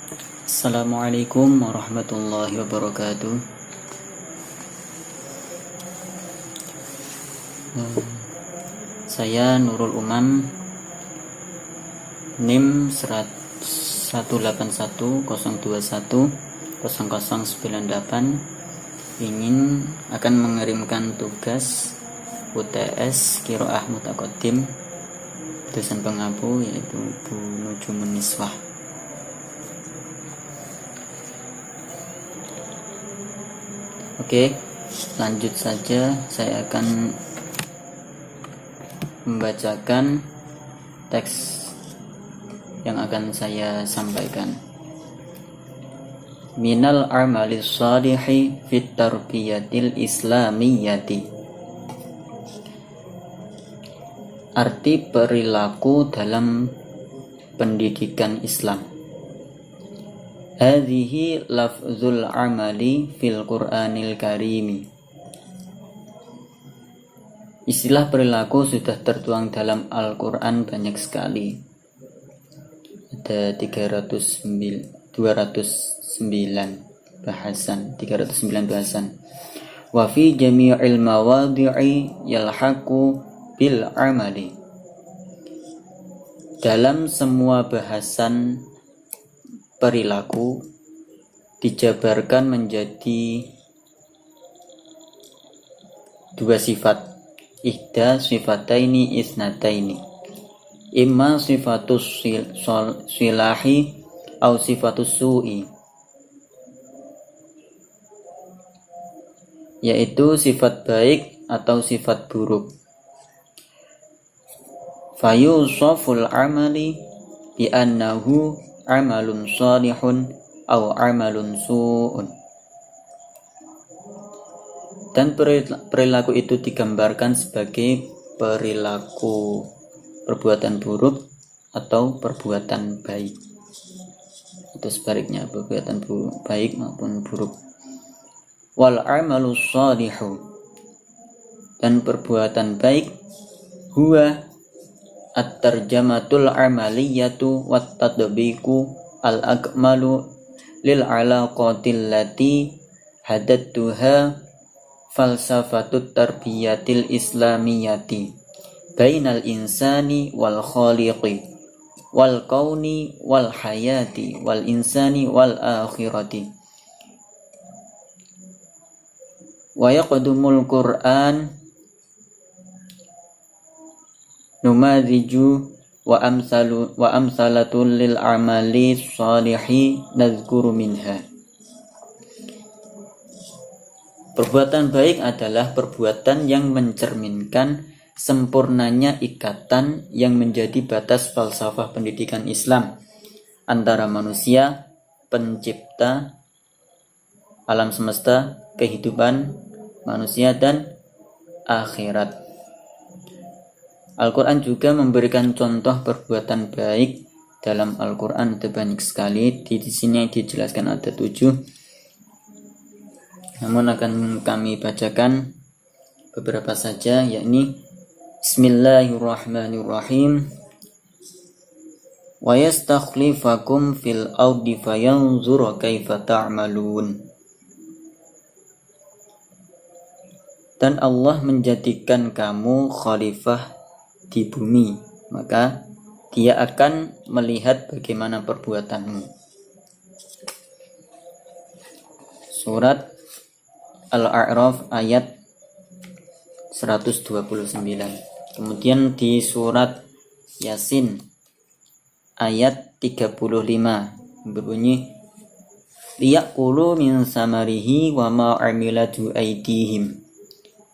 Assalamualaikum warahmatullahi wabarakatuh. Saya Nurul Umam, NIM 18102100998, akan mengirimkan tugas UTS Qiraah Mutaqaddim dosen pengapu yaitu Bu Nujumun Niswah. Oke, lanjut saja. Saya akan membacakan teks yang akan saya sampaikan. Minal a'malis shalihi fit tarbiyatil islamiyyati. Arti perilaku dalam pendidikan Islam. Hadhihi lafzul amali fil Qur'anil Karimi. Istilah perilaku sudah tertuang dalam Al-Quran banyak sekali. Ada 209 bahasan. Wa fi jami'il mawadhi'i yalhaqu bil amali. Dalam semua bahasan perilaku dijabarkan menjadi dua sifat. Ihda sifataini isnataini. Imma sifatus silahi au sifatus su'i. Yaitu sifat baik atau sifat buruk. Fayusaful amali bi annahu amalun salihun au amalun su'un. Dan perilaku itu digambarkan sebagai perilaku perbuatan buruk atau perbuatan baik, atau sebaliknya perbuatan baik maupun buruk. Wal amalus salihu, dan perbuatan baik huwa at-tarjamatul amaliyatu wat tadbiqu al-akmalu lil alaqatil lati hadattuha falsafatut tarbiyatil islamiyati bainal insani wal khaliqi wal kauni wal hayati wal insani wal akhirati. Wa yaqdumul Qur'an numadiju wa amsalatul lil amali shalihi nazkuru minha. Perbuatan baik adalah perbuatan yang mencerminkan sempurnanya ikatan yang menjadi batas falsafah pendidikan Islam antara manusia, pencipta, alam semesta, kehidupan manusia, dan akhirat. Al-Quran juga memberikan contoh perbuatan baik dalam Al-Quran. Ada banyak sekali. Di sini dijelaskan ada 7. Namun akan kami bacakan beberapa saja, yakni Bismillahirrahmanirrahim. Wa yastakhlifakum fil ardi fayanzura kaifa ta'malun. Dan Allah menjadikan kamu khalifah di bumi, maka Dia akan melihat bagaimana perbuatanmu. Surat Al-A'raf ayat 129. Kemudian di surat Yasin ayat 35 berbunyi liyaqulu min samarihi wa ma amilatu aydihim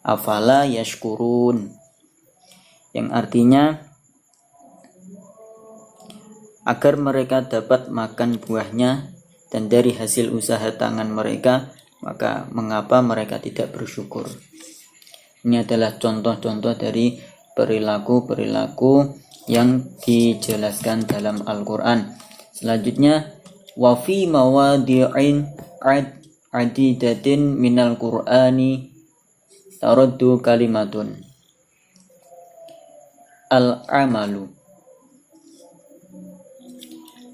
afala yashkurun, yang artinya agar mereka dapat makan buahnya dan dari hasil usaha tangan mereka, maka mengapa mereka tidak bersyukur. Ini adalah contoh-contoh dari perilaku-perilaku yang dijelaskan dalam Al-Quran. Selanjutnya, wa fi mawadi'in adidatin minal Qur'ani taraddu kalimatun al-amalu.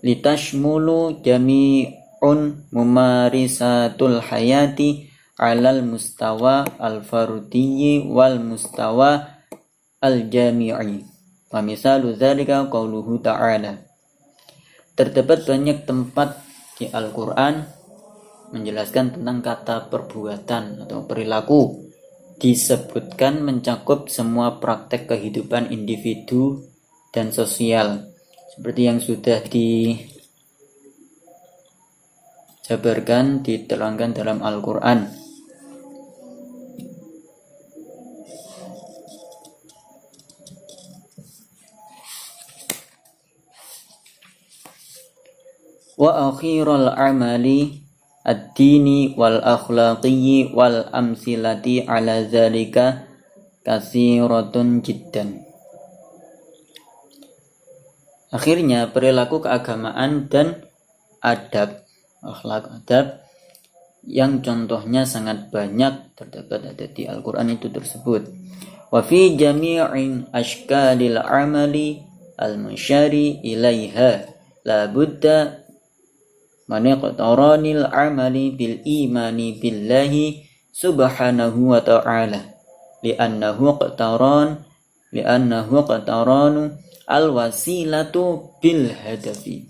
litashmulu jami'un mumarisatul hayati alal mustawa al-fardiyyi wal mustawa al-jami'i. Wa misalu dzalika qauluhu ta'ala. Terdapat banyak tempat di Al-Qur'an menjelaskan tentang kata perbuatan atau perilaku, disebutkan mencakup semua praktek kehidupan individu dan sosial, seperti yang sudah dijabarkan, diterangkan dalam Al-Qur'an. Wa akhirul amali ad-dini wal akhlaqi wal amsilati ala zalika katsiratun jiddan. Akhirnya perilaku keagamaan dan adab, akhlak adab yang contohnya sangat banyak terdapat ada di Al-Qur'an itu tersebut. Wa fi jami'in ashkalil amali al-musyari ilaiha la budda maniqtaranil amali bil imani billahi subhanahu wa ta'ala li'annahu qtaranu al wasilatu bil hadafi.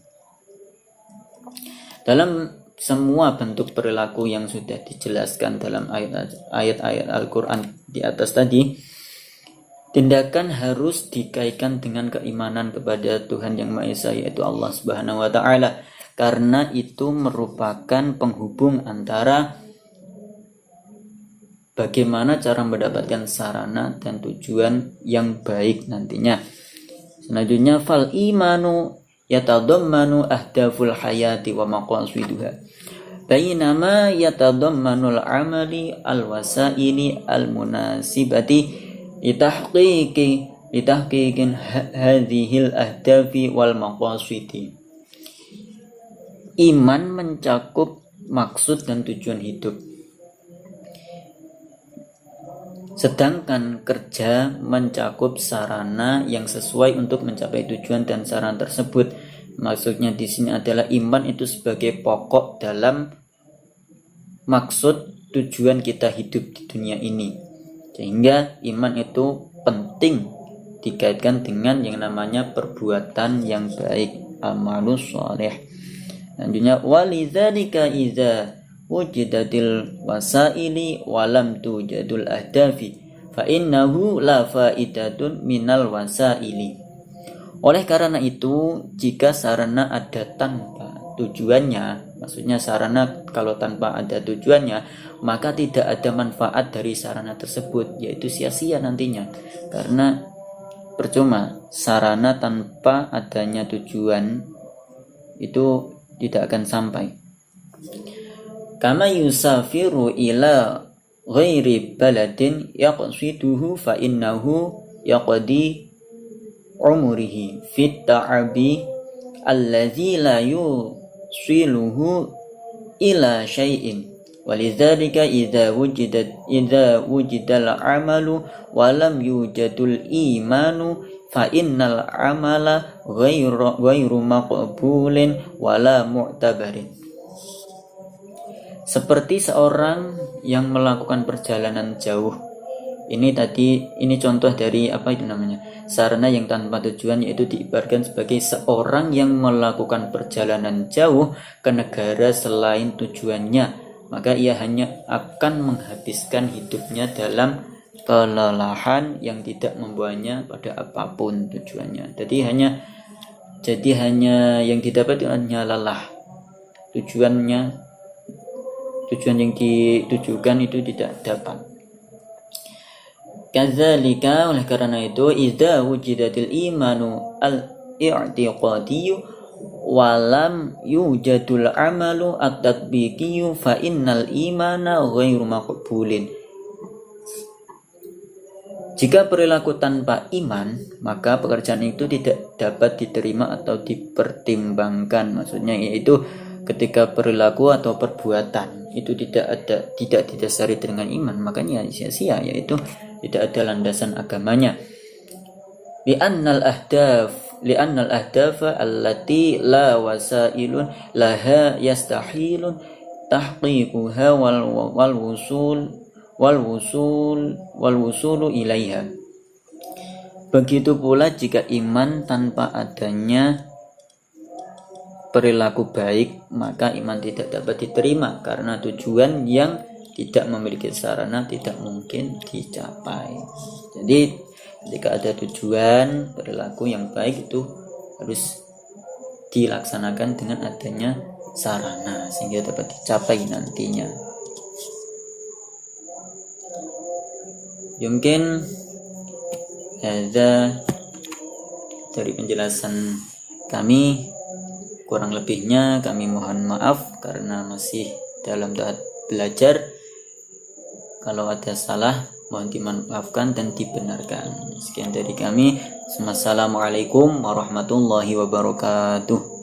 Dalam semua bentuk perilaku yang sudah dijelaskan dalam ayat-ayat Al-Qur'an di atas tadi, tindakan harus dikaitkan dengan keimanan kepada Tuhan yang Maha Esa, yaitu Allah Subhanahu wa ta'ala, karena itu merupakan penghubung antara bagaimana cara mendapatkan sarana dan tujuan yang baik nantinya. Selanjutnya, fal imanu yatadammanu ahdaful hayati wa maqasiduha bainama yatadammanul amali al wasaili al munasibati litahqiqin hadhil ahdafi wal maqasidi. Iman mencakup maksud dan tujuan hidup, sedangkan kerja mencakup sarana yang sesuai untuk mencapai tujuan dan sarana tersebut. Maksudnya di sini adalah iman itu sebagai pokok dalam maksud tujuan kita hidup di dunia ini, sehingga iman itu penting dikaitkan dengan yang namanya perbuatan yang baik, amalus sholeh. Selanjutnya, walidzalika idza wujidatil wasaili walam tujadul ahdafi fa innahu la faidatun minal wasaili. Oleh karena itu, jika sarana ada tanpa tujuannya, maksudnya sarana kalau tanpa ada tujuannya, maka tidak ada manfaat dari sarana tersebut, yaitu sia-sia nantinya. Karena percuma, sarana tanpa adanya tujuan itu tidak akan sampai. Kama yusafiru ila ghairi baladin yaqsiduhu fa innahu yaqdi umrihi fit ta'abi alladzi la yusiluhu ila syai'in walidzalika idza wujidal amalu wa lam yujadul imanu fa innal amala ghairu maqbulin wala mu'tabarin. Seperti seorang yang melakukan perjalanan jauh. Ini contoh dari sarana yang tanpa tujuan, yaitu diibaratkan sebagai seorang yang melakukan perjalanan jauh ke negara selain tujuannya, maka ia hanya akan menghabiskan hidupnya dalam kelelahan yang tidak membawanya pada apapun tujuannya. Jadi hanya yang didapat hanya lelah. Tujuan yang ditujukan itu tidak dapat. Kadzalika, oleh karena itu, idza wujidatil imanu al-i'tiqadiyyu walam yujadul amalu at-tatbiqiyyu fa innal imana ghairu maqbulin. Jika perilaku tanpa iman, maka pekerjaan itu tidak dapat diterima atau dipertimbangkan. Maksudnya yaitu ketika perilaku atau perbuatan itu tidak didasari dengan iman, makanya sia-sia, yaitu tidak ada landasan agamanya. Bi annal ahdaf li'anna al-ahdafa allati la wasailun laha yastahilun tahqiquha wal wusulu ilaiha. Begitu pula jika iman tanpa adanya perilaku baik, maka iman tidak dapat diterima karena tujuan yang tidak memiliki sarana tidak mungkin dicapai. Jadi ketika ada tujuan perilaku yang baik itu harus dilaksanakan dengan adanya sarana sehingga dapat dicapai nantinya. Mungkin ada dari penjelasan kami, kurang lebihnya kami mohon maaf karena masih dalam tahap belajar. Kalau ada salah mohon dimaafkan dan dibenarkan. Sekian dari kami. Wassalamualaikum warahmatullahi wabarakatuh.